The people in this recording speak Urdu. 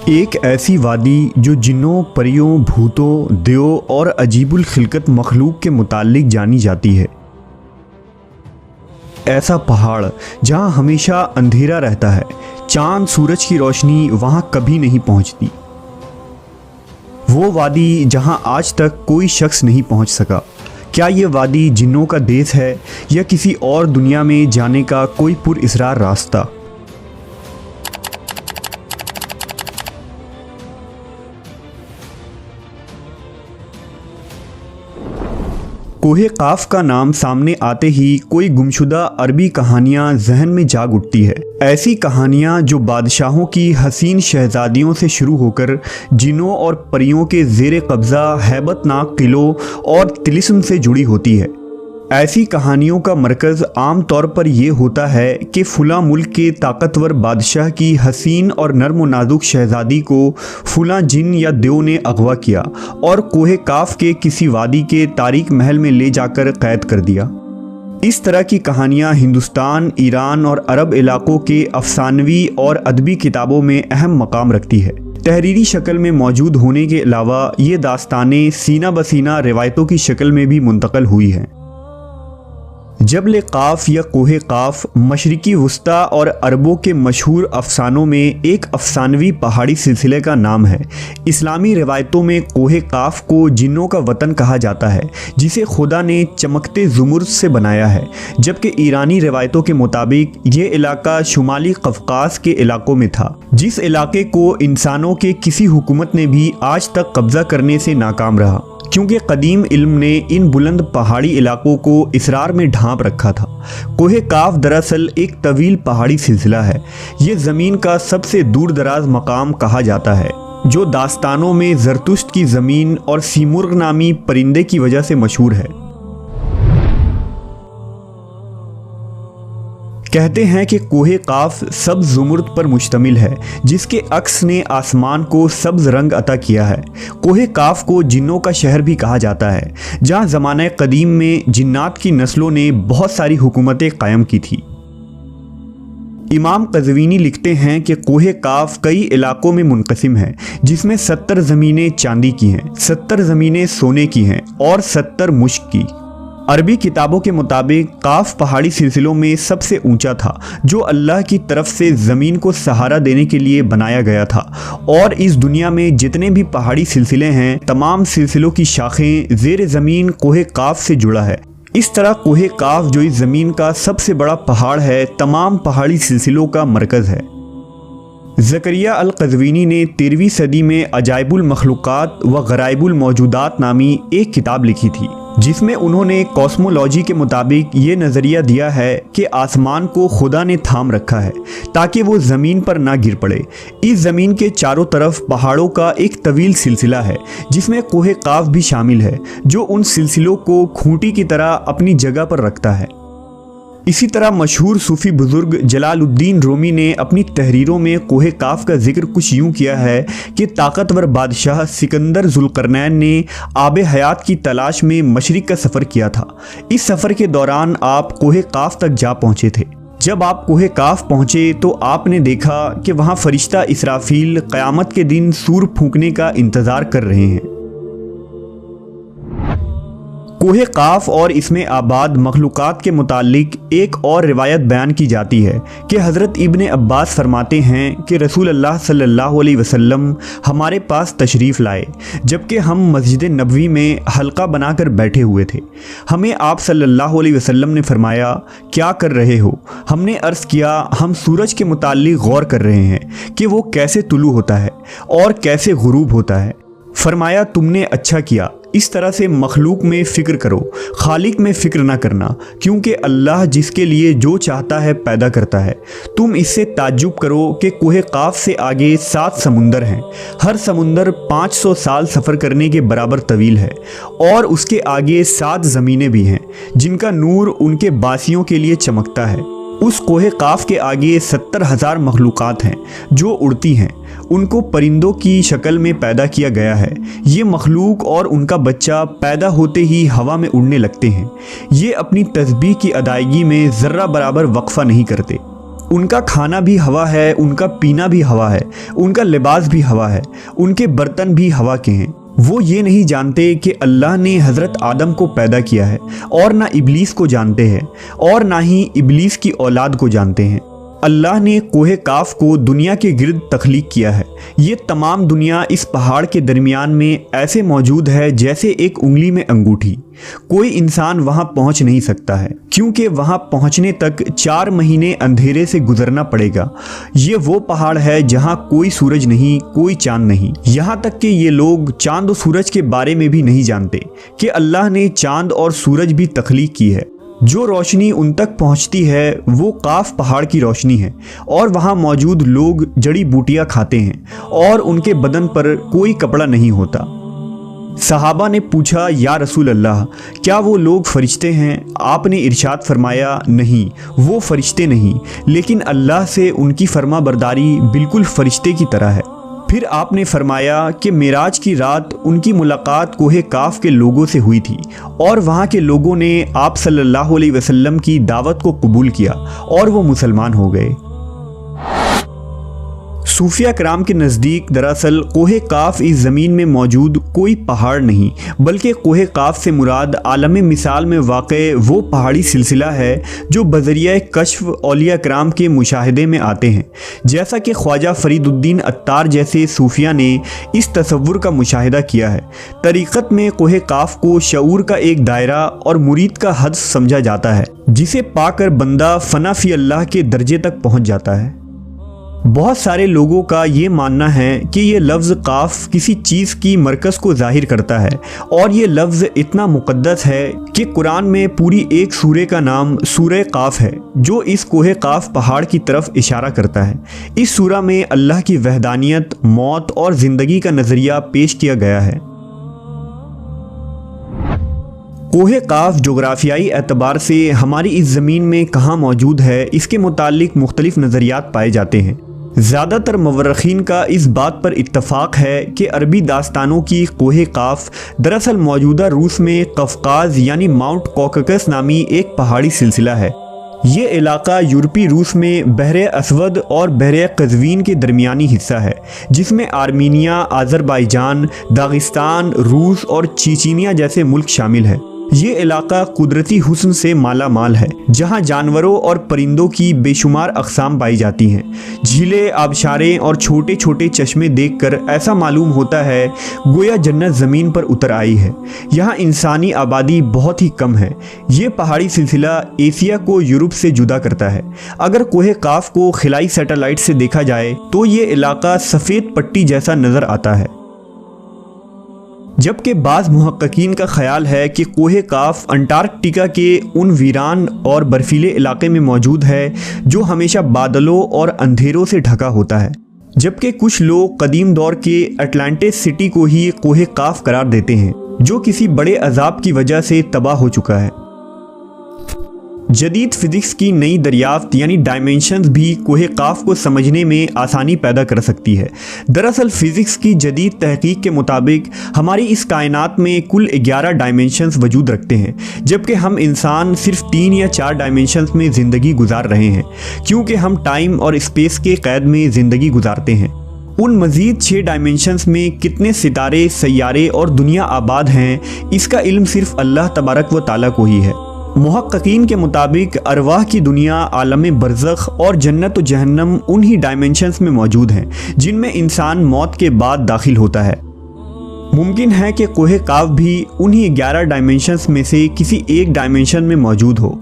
ایک ایسی وادی جو جنوں، پریوں، بھوتوں، دیو اور عجیب الخلقت مخلوق کے متعلق جانی جاتی ہے۔ ایسا پہاڑ جہاں ہمیشہ اندھیرا رہتا ہے، چاند سورج کی روشنی وہاں کبھی نہیں پہنچتی۔ وہ وادی جہاں آج تک کوئی شخص نہیں پہنچ سکا۔ کیا یہ وادی جنوں کا دیس ہے یا کسی اور دنیا میں جانے کا کوئی پر اسرار راستہ؟ کوہ قاف کا نام سامنے آتے ہی کوئی گمشدہ عربی کہانیاں ذہن میں جاگ اٹھتی ہے۔ ایسی کہانیاں جو بادشاہوں کی حسین شہزادیوں سے شروع ہو کر جنوں اور پریوں کے زیر قبضہ ہیبت ناک قلعوں اور طلسم سے جڑی ہوتی ہے۔ ایسی کہانیوں کا مرکز عام طور پر یہ ہوتا ہے کہ فلاں ملک کے طاقتور بادشاہ کی حسین اور نرم و نازک شہزادی کو فلاں جن یا دیو نے اغوا کیا اور کوہ قاف کے کسی وادی کے تاریک محل میں لے جا کر قید کر دیا۔ اس طرح کی کہانیاں ہندوستان، ایران اور عرب علاقوں کے افسانوی اور ادبی کتابوں میں اہم مقام رکھتی ہے۔ تحریری شکل میں موجود ہونے کے علاوہ یہ داستانیں سینہ بسینہ روایتوں کی شکل میں بھی منتقل ہوئی ہیں۔ جبل قاف یا کوہ قاف مشرقی وسطیٰ اور عربوں کے مشہور افسانوں میں ایک افسانوی پہاڑی سلسلے کا نام ہے۔ اسلامی روایتوں میں کوہ قاف کو جنوں کا وطن کہا جاتا ہے جسے خدا نے چمکتے زمرد سے بنایا ہے، جبکہ ایرانی روایتوں کے مطابق یہ علاقہ شمالی قفقاز کے علاقوں میں تھا، جس علاقے کو انسانوں کے کسی حکومت نے بھی آج تک قبضہ کرنے سے ناکام رہا، کیونکہ قدیم علم نے ان بلند پہاڑی علاقوں کو اسرار میں ڈھانپ رکھا تھا۔ کوہ قاف دراصل ایک طویل پہاڑی سلسلہ ہے۔ یہ زمین کا سب سے دور دراز مقام کہا جاتا ہے، جو داستانوں میں زرتشت کی زمین اور سیمرغ نامی پرندے کی وجہ سے مشہور ہے۔ کہتے ہیں کہ کوہ قاف سبز زمرد پر مشتمل ہے، جس کے عکس نے آسمان کو سبز رنگ عطا کیا ہے۔ کوہ قاف کو جنوں کا شہر بھی کہا جاتا ہے، جہاں زمانہ قدیم میں جنات کی نسلوں نے بہت ساری حکومتیں قائم کی تھی۔ امام قزوینی لکھتے ہیں کہ کوہ قاف کئی علاقوں میں منقسم ہے، جس میں 70 زمینیں چاندی کی ہیں، 70 زمینیں سونے کی ہیں اور 70 مشک کی۔ عربی کتابوں کے مطابق قاف پہاڑی سلسلوں میں سب سے اونچا تھا، جو اللہ کی طرف سے زمین کو سہارا دینے کے لیے بنایا گیا تھا، اور اس دنیا میں جتنے بھی پہاڑی سلسلے ہیں، تمام سلسلوں کی شاخیں زیر زمین کوہ قاف سے جڑا ہے۔ اس طرح کوہ قاف جو اس زمین کا سب سے بڑا پہاڑ ہے، تمام پہاڑی سلسلوں کا مرکز ہے۔ زکریا القزوینی نے 13ویں صدی میں عجائب المخلوقات و غرائب الموجودات نامی ایک کتاب لکھی تھی، جس میں انہوں نے کاسمولوجی کے مطابق یہ نظریہ دیا ہے کہ آسمان کو خدا نے تھام رکھا ہے تاکہ وہ زمین پر نہ گر پڑے۔ اس زمین کے چاروں طرف پہاڑوں کا ایک طویل سلسلہ ہے، جس میں کوہ قاف بھی شامل ہے، جو ان سلسلوں کو کھوٹی کی طرح اپنی جگہ پر رکھتا ہے۔ اسی طرح مشہور صوفی بزرگ جلال الدین رومی نے اپنی تحریروں میں کوہ قاف کا ذکر کچھ یوں کیا ہے کہ طاقتور بادشاہ سکندر ذوالقرنین نے آب حیات کی تلاش میں مشرق کا سفر کیا تھا۔ اس سفر کے دوران آپ کوہ قاف تک جا پہنچے تھے۔ جب آپ کوہ قاف پہنچے تو آپ نے دیکھا کہ وہاں فرشتہ اسرافیل قیامت کے دن سور پھونکنے کا انتظار کر رہے ہیں۔ کوہ قاف اور اس میں آباد مخلوقات کے متعلق ایک اور روایت بیان کی جاتی ہے کہ حضرت ابن عباس فرماتے ہیں کہ رسول اللہ صلی اللہ علیہ وسلم ہمارے پاس تشریف لائے جبکہ ہم مسجد نبوی میں حلقہ بنا کر بیٹھے ہوئے تھے۔ ہمیں آپ صلی اللہ علیہ وسلم نے فرمایا، کیا کر رہے ہو؟ ہم نے عرض کیا، ہم سورج کے متعلق غور کر رہے ہیں کہ وہ کیسے طلوع ہوتا ہے اور کیسے غروب ہوتا ہے۔ فرمایا، تم نے اچھا کیا، اس طرح سے مخلوق میں فکر کرو، خالق میں فکر نہ کرنا، کیونکہ اللہ جس کے لیے جو چاہتا ہے پیدا کرتا ہے۔ تم اس سے تعجب کرو کہ کوہ قاف سے آگے 7 سمندر ہیں، ہر سمندر 500 سال سفر کرنے کے برابر طویل ہے، اور اس کے آگے 7 زمینیں بھی ہیں جن کا نور ان کے باسیوں کے لیے چمکتا ہے۔ اس کوہ قاف کے آگے 70,000 مخلوقات ہیں جو اڑتی ہیں، ان کو پرندوں کی شکل میں پیدا کیا گیا ہے۔ یہ مخلوق اور ان کا بچہ پیدا ہوتے ہی ہوا میں اڑنے لگتے ہیں۔ یہ اپنی تسبیح کی ادائیگی میں ذرہ برابر وقفہ نہیں کرتے۔ ان کا کھانا بھی ہوا ہے، ان کا پینا بھی ہوا ہے، ان کا لباس بھی ہوا ہے، ان کے برتن بھی ہوا کے ہیں۔ وہ یہ نہیں جانتے کہ اللہ نے حضرت آدم کو پیدا کیا ہے، اور نہ ابلیس کو جانتے ہیں، اور نہ ہی ابلیس کی اولاد کو جانتے ہیں۔ اللہ نے کوہ کاف کو دنیا کے گرد تخلیق کیا ہے۔ یہ تمام دنیا اس پہاڑ کے درمیان میں ایسے موجود ہے جیسے ایک انگلی میں انگوٹھی۔ کوئی انسان وہاں پہنچ نہیں سکتا ہے، کیونکہ وہاں پہنچنے تک 4 مہینے اندھیرے سے گزرنا پڑے گا۔ یہ وہ پہاڑ ہے جہاں کوئی سورج نہیں، کوئی چاند نہیں۔ یہاں تک کہ یہ لوگ چاند و سورج کے بارے میں بھی نہیں جانتے کہ اللہ نے چاند اور سورج بھی تخلیق کی ہے۔ جو روشنی ان تک پہنچتی ہے وہ کاف پہاڑ کی روشنی ہے، اور وہاں موجود لوگ جڑی بوٹیاں کھاتے ہیں، اور ان کے بدن پر کوئی کپڑا نہیں ہوتا۔ صحابہ نے پوچھا، یا رسول اللہ، کیا وہ لوگ فرشتے ہیں؟ آپ نے ارشاد فرمایا، نہیں، وہ فرشتے نہیں، لیکن اللہ سے ان کی فرما برداری بالکل فرشتے کی طرح ہے۔ پھر آپ نے فرمایا کہ معراج کی رات ان کی ملاقات کوہ کاف کے لوگوں سے ہوئی تھی، اور وہاں کے لوگوں نے آپ صلی اللہ علیہ وسلم کی دعوت کو قبول کیا اور وہ مسلمان ہو گئے۔ صوفیہ کرام کے نزدیک دراصل کوہ کاف اس زمین میں موجود کوئی پہاڑ نہیں، بلکہ کوہ کاف سے مراد عالم مثال میں واقع وہ پہاڑی سلسلہ ہے جو بذریعہ کشف اولیاء کرام کے مشاہدے میں آتے ہیں۔ جیسا کہ خواجہ فرید الدین عطار جیسے صوفیہ نے اس تصور کا مشاہدہ کیا ہے۔ طریقت میں کوہ کاف کو شعور کا ایک دائرہ اور مرید کا حد سمجھا جاتا ہے، جسے پا کر بندہ فنا فی اللہ کے درجے تک پہنچ جاتا ہے۔ بہت سارے لوگوں کا یہ ماننا ہے کہ یہ لفظ کاف کسی چیز کی مرکز کو ظاہر کرتا ہے، اور یہ لفظ اتنا مقدس ہے کہ قرآن میں پوری ایک سورہ کا نام سورہ قاف ہے، جو اس کوہ کاف پہاڑ کی طرف اشارہ کرتا ہے۔ اس سورہ میں اللہ کی وحدانیت، موت اور زندگی کا نظریہ پیش کیا گیا ہے۔ کوہ کاف جغرافیائی اعتبار سے ہماری اس زمین میں کہاں موجود ہے، اس کے متعلق مختلف نظریات پائے جاتے ہیں۔ زیادہ تر مورخین کا اس بات پر اتفاق ہے کہ عربی داستانوں کی کوہ کاف دراصل موجودہ روس میں قفقاز یعنی ماؤنٹ کوککس نامی ایک پہاڑی سلسلہ ہے۔ یہ علاقہ یورپی روس میں بحر اسود اور بحر قزوین کے درمیانی حصہ ہے، جس میں آرمینیا، آذربائیجان، داغستان، روس اور چیچینیا جیسے ملک شامل ہیں۔ یہ علاقہ قدرتی حسن سے مالا مال ہے، جہاں جانوروں اور پرندوں کی بے شمار اقسام پائی جاتی ہیں۔ جھیلیں، آبشاریں اور چھوٹے چھوٹے چشمے دیکھ کر ایسا معلوم ہوتا ہے گویا جنت زمین پر اتر آئی ہے۔ یہاں انسانی آبادی بہت ہی کم ہے۔ یہ پہاڑی سلسلہ ایشیا کو یورپ سے جدا کرتا ہے۔ اگر کوہ کاف کو خلائی سیٹلائٹ سے دیکھا جائے تو یہ علاقہ سفید پٹی جیسا نظر آتا ہے، جبکہ بعض محققین کا خیال ہے کہ کوہ کاف انٹارکٹیکا کے ان ویران اور برفیلے علاقے میں موجود ہے جو ہمیشہ بادلوں اور اندھیروں سے ڈھکا ہوتا ہے، جبکہ کچھ لوگ قدیم دور کے اٹلانٹس سٹی کو ہی کوہ کاف قرار دیتے ہیں، جو کسی بڑے عذاب کی وجہ سے تباہ ہو چکا ہے۔ جدید فزکس کی نئی دریافت یعنی ڈائمینشنز بھی کوہ کاف کو سمجھنے میں آسانی پیدا کر سکتی ہے۔ دراصل فزکس کی جدید تحقیق کے مطابق ہماری اس کائنات میں کل 11 ڈائمینشنز وجود رکھتے ہیں، جبکہ ہم انسان صرف 3 یا 4 ڈائمینشنز میں زندگی گزار رہے ہیں، کیونکہ ہم ٹائم اور اسپیس کے قید میں زندگی گزارتے ہیں۔ ان مزید 6 ڈائمینشنز میں کتنے ستارے، سیارے اور دنیا آباد ہیں، اس کا علم صرف اللہ تبارک و تعالیٰ کو ہی ہے۔ محققین کے مطابق ارواح کی دنیا، عالم برزخ اور جنت و جہنم انہی ڈائمینشنز میں موجود ہیں جن میں انسان موت کے بعد داخل ہوتا ہے۔ ممکن ہے کہ کوہ کاف بھی انہی 11 ڈائمینشنز میں سے کسی ایک ڈائمینشن میں موجود ہو۔